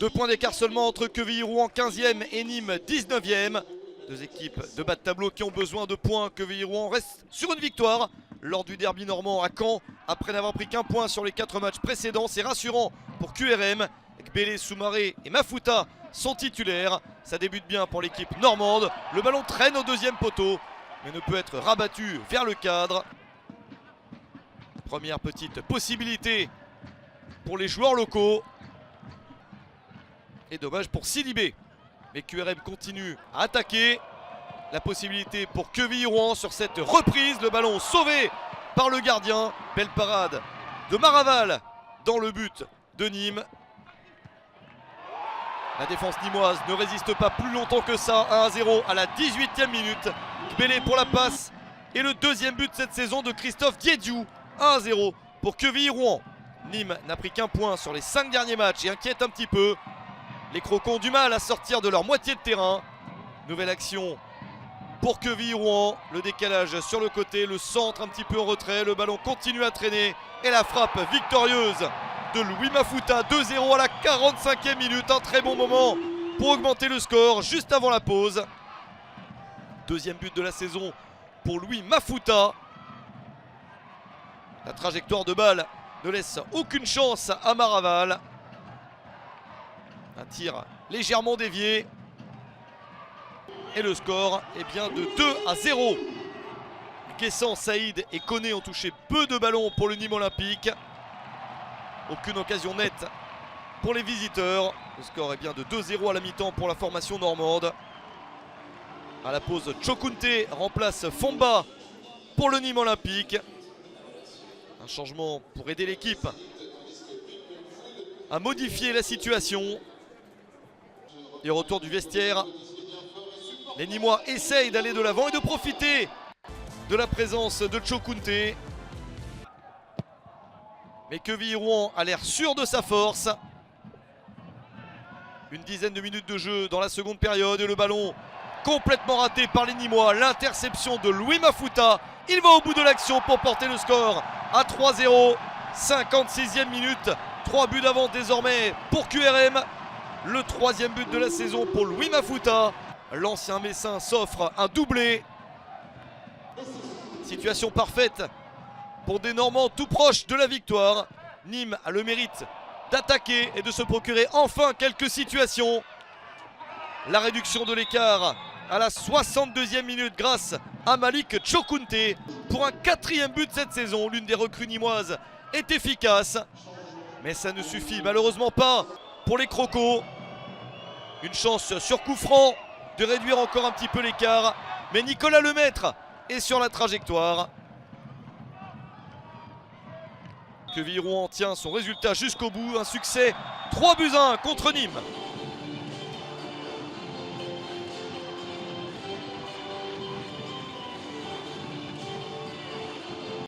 2 points d'écart seulement entre Quevilly-Rouen 15e et Nîmes 19e. Deux équipes de bas de tableau qui ont besoin de points. Quevilly-Rouen reste sur une victoire lors du derby normand à Caen. Après n'avoir pris qu'un point sur les 4 matchs précédents, c'est rassurant pour QRM. Gbélé, Soumaré et Mafuta sont titulaires. Ça débute bien pour l'équipe normande. Le ballon traîne au deuxième poteau, mais ne peut être rabattu vers le cadre. Première petite possibilité pour les joueurs locaux. Et dommage pour Sidibé. Mais QRM continue à attaquer. La possibilité pour Quevilly-Rouen sur cette reprise. Le ballon sauvé par le gardien. Belle parade de Maraval dans le but de Nîmes. La défense nîmoise ne résiste pas plus longtemps que ça. 1-0 à la 18e minute. Gbélé pour la passe. Et le deuxième but de cette saison de Christophe Diédiou. 1-0 pour Quevilly-Rouen. Nîmes n'a pris qu'un point sur les 5 derniers matchs et inquiète un petit peu. Les Crocos ont du mal à sortir de leur moitié de terrain. Nouvelle action pour Quevilly-Rouen. Le décalage sur le côté, le centre un petit peu en retrait. Le ballon continue à traîner. Et la frappe victorieuse de Louis Mafuta. 2-0 à la 45e minute. Un très bon moment pour augmenter le score juste avant la pause. Deuxième but de la saison pour Louis Mafuta. La trajectoire de balle ne laisse aucune chance à Maraval. Un tir légèrement dévié. Et le score est bien de 2-0. Guessant, Saïd et Koné ont touché peu de ballons pour le Nîmes Olympique. Aucune occasion nette pour les visiteurs. Le score est bien de 2-0 à la mi-temps pour la formation normande. À la pause, Chokunte remplace Fomba pour le Nîmes Olympique. Un changement pour aider l'équipe à modifier la situation. Et au retour du vestiaire, les Nîmois essayent d'aller de l'avant et de profiter de la présence de Chokunte. Mais Quevilly-Rouen a l'air sûr de sa force. Une dizaine de minutes de jeu dans la seconde période et le ballon complètement raté par les Nîmois. L'interception de Louis Mafuta. Il va au bout de l'action pour porter le score à 3-0. 56e minute. 3 buts d'avance désormais pour QRM. Le 3e but de la saison pour Louis Mafuta. L'ancien Messin s'offre un doublé. Situation parfaite pour des Normands tout proches de la victoire. Nîmes a le mérite d'attaquer et de se procurer enfin quelques situations. La réduction de l'écart à la 62e minute grâce à Malik Chokunte pour un 4e but cette saison. L'une des recrues nîmoises est efficace. Mais ça ne suffit malheureusement pas pour les Crocos. Une chance sur coup franc de réduire encore un petit peu l'écart. Mais Nicolas Lemaître est sur la trajectoire. Quevilly-Rouen tient son résultat jusqu'au bout. Un succès 3-1 contre Nîmes.